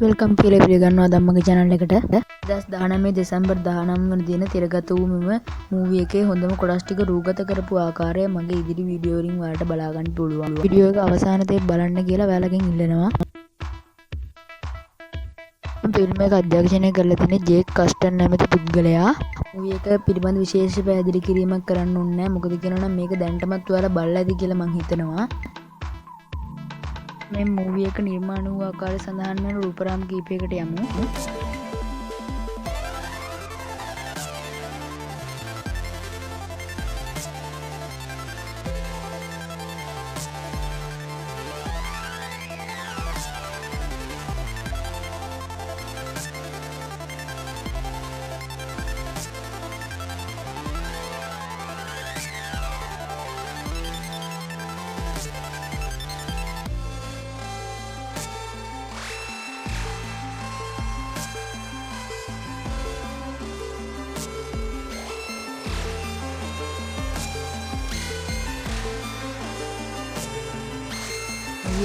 Welcome කියලා පිළිගන්නවා ධම්මගේ channel එකට. 2019 දෙසැම්බර් 19 වන දින තිරගත වූ මෙම මූවි එකේ හොඳම කොටස් ටික රූගත කරපු ආකාරය මගේ ඉදිරි වීඩියෝ වලින් ඔයාලට බලා ගන්න පුළුවන්. වීඩියෝ එක අවසානයේ බලන්න කියලා ඔයාලගෙන් ඉල්ලනවා. ෆිල්ම් එක අධ්‍යක්ෂණය කරලා තියෙන ජේක් කස්ටන් නැමැති පුද්ගලයා. මූවි එක පිළිබඳ විශේෂ පැහැදිලි කිරීමක් කරන්න ඕනේ නැහැ. මොකද කියනවනම් මේක දැනටමත් ඔයාලා බලලා ඇති කියලා මම හිතනවා. මේ මූවි එක නිර්මාණය වූ ආකාරය සඳහන් වෙන රූපරාම කීපයකට යමු.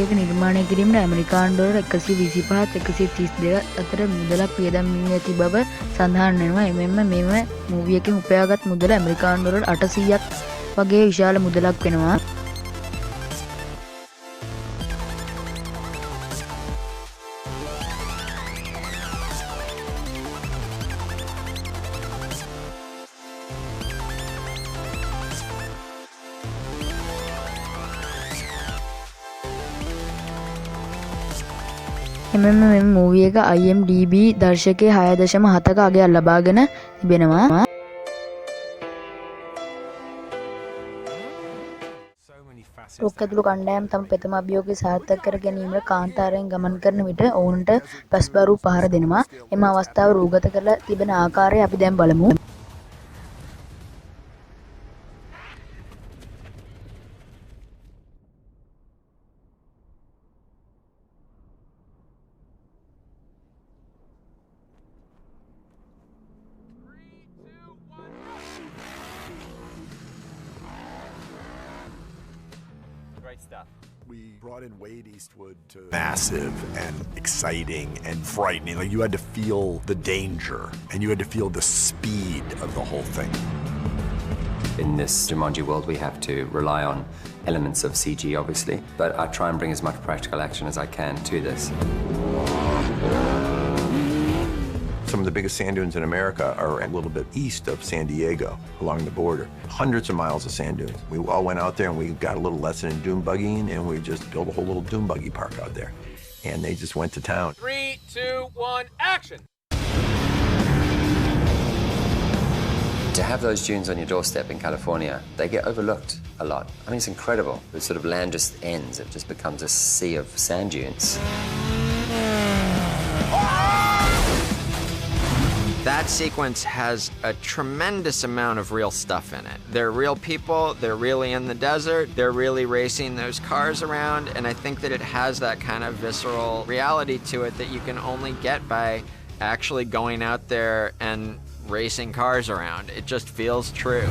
ඒක නිර්මාණය කිරීමට ඇමරිකානු ඩොලර් 125-132 අතර මුදලක් වියදම් වී ඇති බව සඳහන් වෙනවා. එමෙන්ම මෙම මූවි එකෙන් උපයාගත් මුදල ඇමරිකානු ඩොලර් 800ක් වගේ විශාල මුදලක් වෙනවා. එමෙන්ම මේ මූවි එක IMDb දර්ශකයේ 6.7ක අගයක් ලබාගෙන තිබෙනවා. රොක් ඇතුළු කණ්ඩායම් තම ප්‍රථම අභියෝගය සාර්ථක කර ගැනීමට කාන්තාරයෙන් ගමන් කරන විට ඔවුන්ට පස්බරු පහර දෙනවා. එම අවස්ථාව රූගත කරලා තිබෙන ආකාරය අපි දැන් බලමු. We brought in Wade Eastwood to massive and exciting and frightening. Like you had to feel the danger and you had to feel the speed of the whole thing. In this Jumanji world, we have to rely on elements of CG, obviously, but I try and bring as much practical action as I can to this. Some of the biggest sand dunes in America are a little bit east of San Diego, along the border. Hundreds of miles of sand dunes. We all went out there and we got a little lesson in dune buggying, and we just built a whole little dune buggy park out there. And they just went to town. 3, 2, 1, action! To have those dunes on your doorstep in California, they get overlooked a lot. I mean, it's incredible. The sort of land just ends. It just becomes a sea of sand dunes. That sequence has a tremendous amount of real stuff in it. They're real people, they're really in the desert, they're really racing those cars around, and I think that it has that kind of visceral reality to it that you can only get by actually going out there and racing cars around. It just feels true.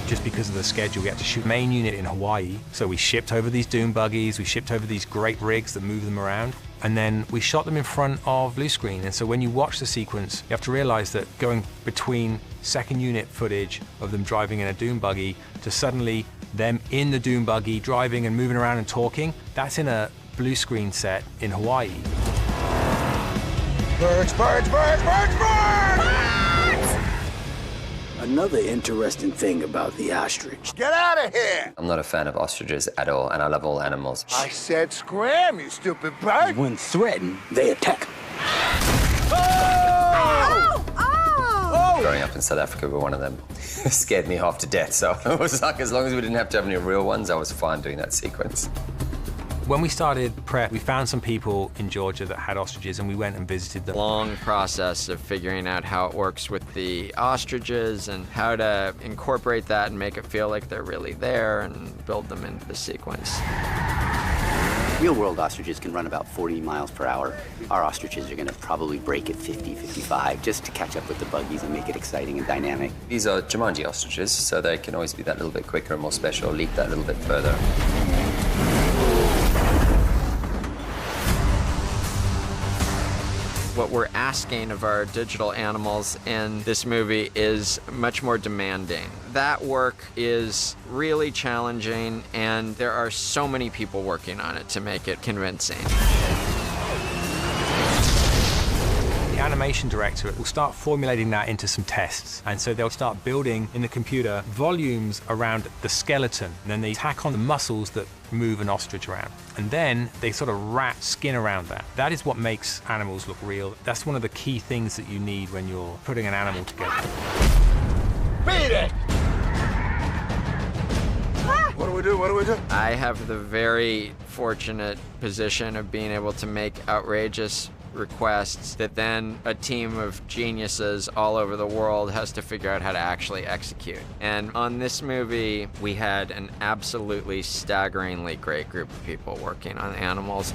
Just because of the schedule, we had to shoot main unit in Hawaii. So we shipped over these dune buggies, we shipped over these great rigs that move them around, and then we shot them in front of blue screen. And so when you watch the sequence, you have to realize that going between second unit footage of them driving in a dune buggy to suddenly them in the dune buggy driving and moving around and talking, that's in a blue screen set in Hawaii. Birds, birds, birds, birds, birds! Another interesting thing about the ostrich. Get out of here! I'm not a fan of ostriches at all, and I love all animals. I said scram, you stupid bird! When threatened, they attack. Growing up in South Africa, we were one of them. It scared me half to death, so it was like as long as we didn't have to have any real ones, I was fine doing that sequence. When we started prep, we found some people in Georgia that had ostriches, and we went and visited them. Long process of figuring out how it works with the ostriches and how to incorporate that and make it feel like they're really there and build them into the sequence. Real-world ostriches can run about 40 miles per hour. Our ostriches are going to probably break at 50, 55, just to catch up with the buggies and make it exciting and dynamic. These are Jumanji ostriches, so they can always be that little bit quicker and more special, leap that little bit further. what we're asking of our digital animals in this movie is much more demanding. That work is really challenging, and there are so many people working on it to make it convincing. The animation director will start formulating that into some tests. And so they'll start building in the computer volumes around the skeleton. And then they tack on the muscles that move an ostrich around. And then they sort of wrap skin around that. That is what makes animals look real. That's one of the key things that you need when you're putting an animal together. Beat it! What do we do? What do we do? I have the very fortunate position of being able to make outrageous requests that then a team of geniuses all over the world has to figure out how to actually execute. And on this movie, we had an absolutely staggeringly great group of people working on animals.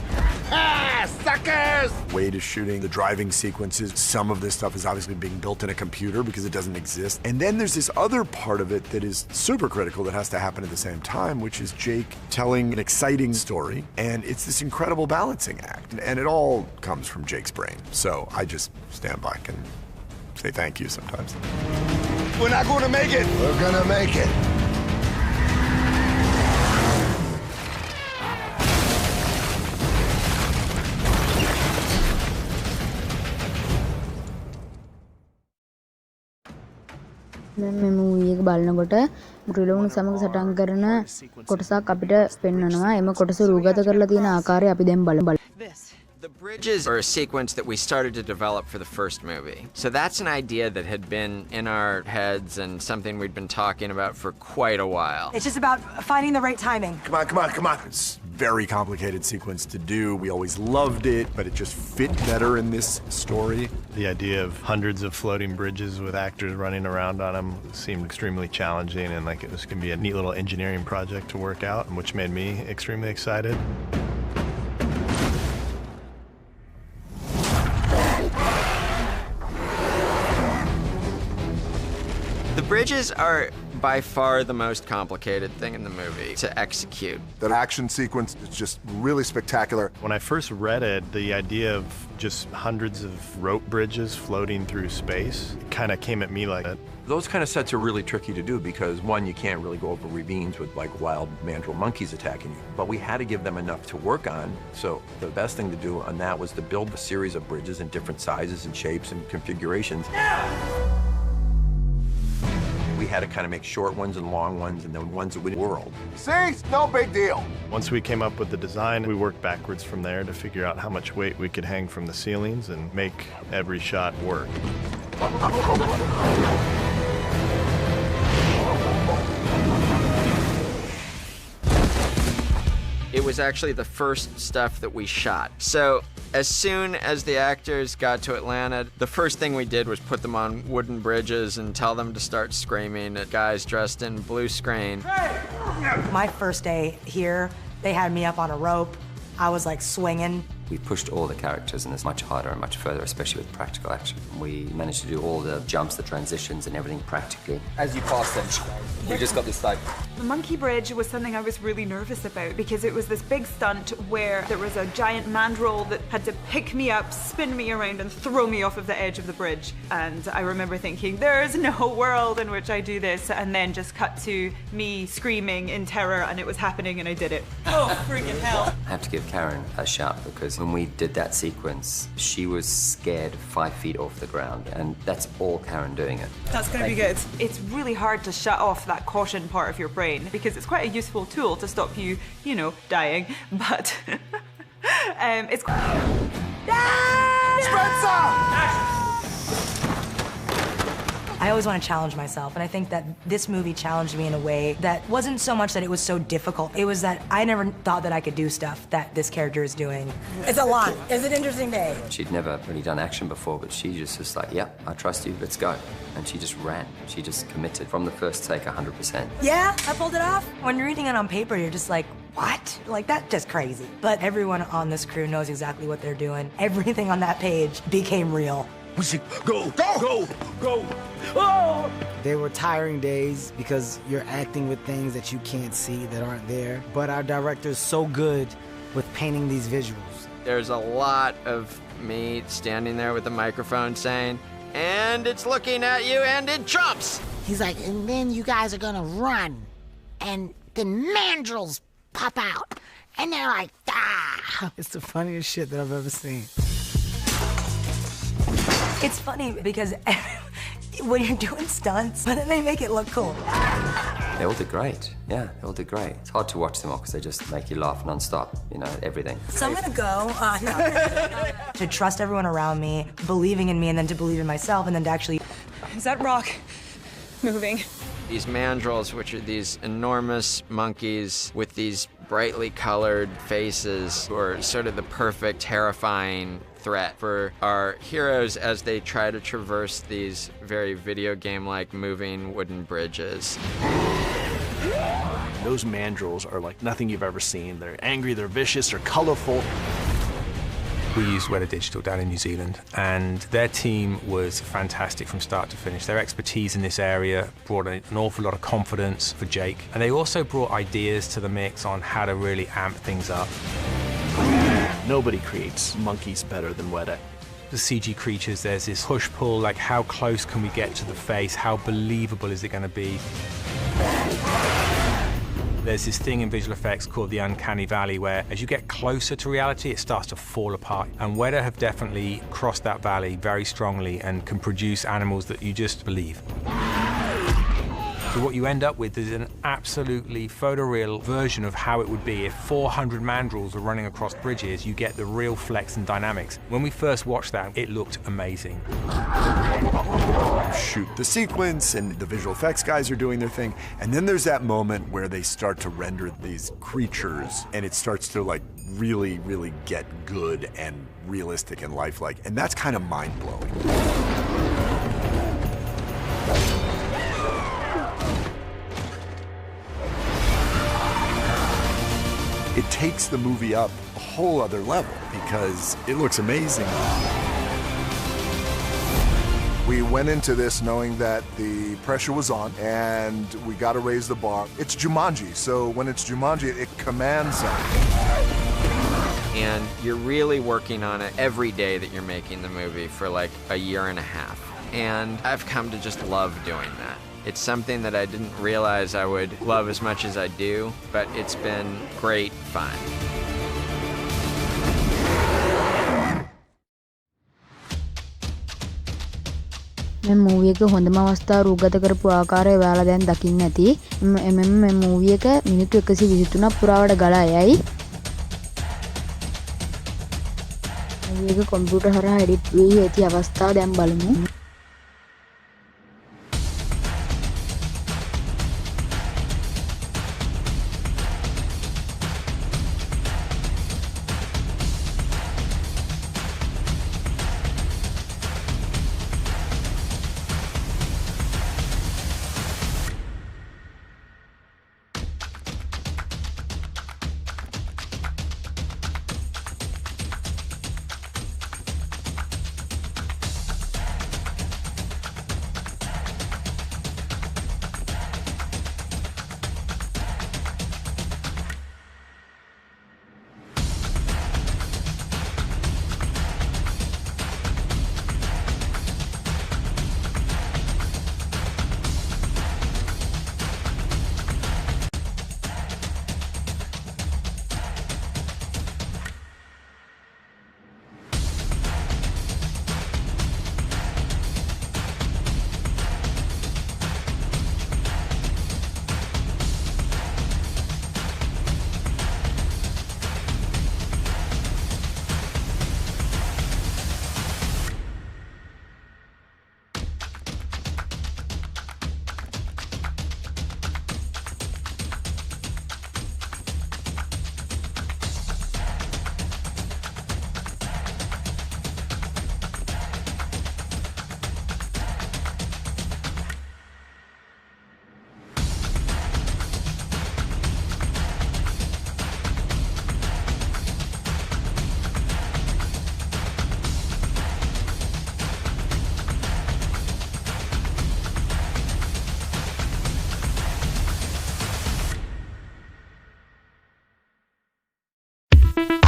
Ah, suckers! Wade is shooting the driving sequences. Some of this stuff is obviously being built in a computer because it doesn't exist. And then there's this other part of it that is super critical that has to happen at the same time, which is Jake telling an exciting story. And it's this incredible balancing act. And it all comes from Jake's brain. So I just stand back and say thank you sometimes. We're not going to make it. We're going to make it. දැන් මේ movie එක බලනකොට රිලවුන් සමග සටන් කරන කොටසක් අපිට පෙන්වනවා. එම කොටස රූගත කරලා තියෙන ආකාරය අපි දැන් බලමු. The bridges are a sequence that we started to develop for the first movie. So that's an idea that had been in our heads and something we'd been talking about for quite a while. It's just about finding the right timing. Come on, come on, come on. It's a very complicated sequence to do. We always loved it, but it just fit better in this story. The idea of hundreds of floating bridges with actors running around on them seemed extremely challenging, and like it was going to be a neat little engineering project to work out, which made me extremely excited. The bridges are by far the most complicated thing in the movie to execute. That action sequence is just really spectacular. When I first read it, the idea of just hundreds of rope bridges floating through space kind of came at me like that. Those kind of sets are really tricky to do because, one, you can't really go over ravines with like wild mandrill monkeys attacking you. But we had to give them enough to work on. So the best thing to do on that was to build a series of bridges in different sizes and shapes and configurations. We had to kind of make short ones and long ones and then ones that would whirl. See? No big deal. Once we came up with the design, we worked backwards from there to figure out how much weight we could hang from the ceilings and make every shot work. It was actually the first stuff that we shot. So as soon as the actors got to Atlanta, the first thing we did was put them on wooden bridges and tell them to start screaming at guys dressed in blue screen. My first day here, they had me up on a rope. I was like swinging. We pushed all the characters, and it's much harder and much further, especially with practical action. We managed to do all the jumps, the transitions, and everything practically. As you pass them, we just got this like... The monkey bridge was something I was really nervous about because it was this big stunt where there was a giant mandrill that had to pick me up, spin me around, and throw me off of the edge of the bridge. And I remember thinking, there's no world in which I do this, and then just cut to me screaming in terror, and it was happening, and I did it. Oh, freaking hell. I have to give Karen a shout because when we did that sequence, she was scared 5 feet off the ground, and that's all Karen doing it. That's gonna be good. It's really hard to shut off that caution part of your brain because it's quite a useful tool to stop you, you know, dying, but it's... I always want to challenge myself, and I think that this movie challenged me in a way that wasn't so much that it was so difficult. It was that I never thought that I could do stuff that this character is doing. It's a lot. It's an interesting day. She'd never really done action before, but she just was like, yeah, I trust you, let's go. And she just ran. She just committed from the first take 100%. Yeah, I pulled it off. When you're reading it on paper, you're just like, what? Like, that's just crazy. But everyone on this crew knows exactly what they're doing. Everything on that page became real. We should go, go, go, go. Oh! They were tiring days because you're acting with things that you can't see, that aren't there. But our director's so good with painting these visuals. There's a lot of me standing there with the microphone saying, and it's looking at you and it jumps. He's like, and then you guys are gonna run, and the mandrels pop out, and they're like, ah! It's the funniest shit that I've ever seen. It's funny because when you're doing stunts, but then they make it look cool. They all did great. Yeah, they all did great. It's hard to watch them all because they just make you laugh non-stop, you know, everything. So I'm gonna go, to trust everyone around me, believing in me, and then to believe in myself, and then to actually... Is that rock moving? These mandrels, which are these enormous monkeys with these brightly colored faces, who are sort of the perfect, terrifying threat for our heroes as they try to traverse these very video game-like moving wooden bridges. Those mandrels are like nothing you've ever seen. They're angry, they're vicious, they're colorful. We used Weta Digital down in New Zealand, and their team was fantastic from start to finish. Their expertise in this area brought an awful lot of confidence for Jake, and they also brought ideas to the mix on how to really amp things up. Nobody creates monkeys better than Weta. The CG creatures, there's this push-pull, like how close can we get to the face? How believable is it going to be? There's this thing in visual effects called the uncanny valley where as you get closer to reality, it starts to fall apart. And Weta have definitely crossed that valley very strongly and can produce animals that you just believe. So what you end up with is an absolutely photoreal version of how it would be if 400 mandrels were running across bridges. You get the real flex and dynamics. When we first watched that, it looked amazing. Shoot the sequence, and the visual effects guys are doing their thing, and then there's that moment where they start to render these creatures, and it starts to like really, really get good and realistic and lifelike, and that's kind of mind-blowing. It takes the movie up a whole other level because it looks amazing. We went into this knowing that the pressure was on and we got to raise the bar. It's Jumanji, so when it's Jumanji, it commands us. And you're really working on it every day that you're making the movie for like a year and a half. And I've come to just love doing that. It's something that I didn't realize I would love as much as I do, but it's been great fun. මේ movie එක හොඳම අවස්ථාව රූගත කරපු ආකාරය ඔයාලා දැන් දකින්න ඇති. එමෙන්න මේ මූවී එක මිනිත්තු 123ක් පුරාවට ගලා යයි. මූවී එක කම්පියුටර් හරහා එඩිට් වී ඇති අවස්ථාව දැන් බලමු.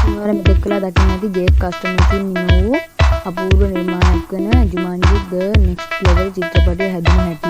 ඔයාලා මෙතෙක් කළා දකින්න ඇති ජේක් කස්ටමර්කින් නිම වූ අපූර්ව නිර්මාණයක් වන ජුමාන්ජි ද නෙක්ස්ට් ලෙවල් චිත්‍රපටය හැදුණු හැටි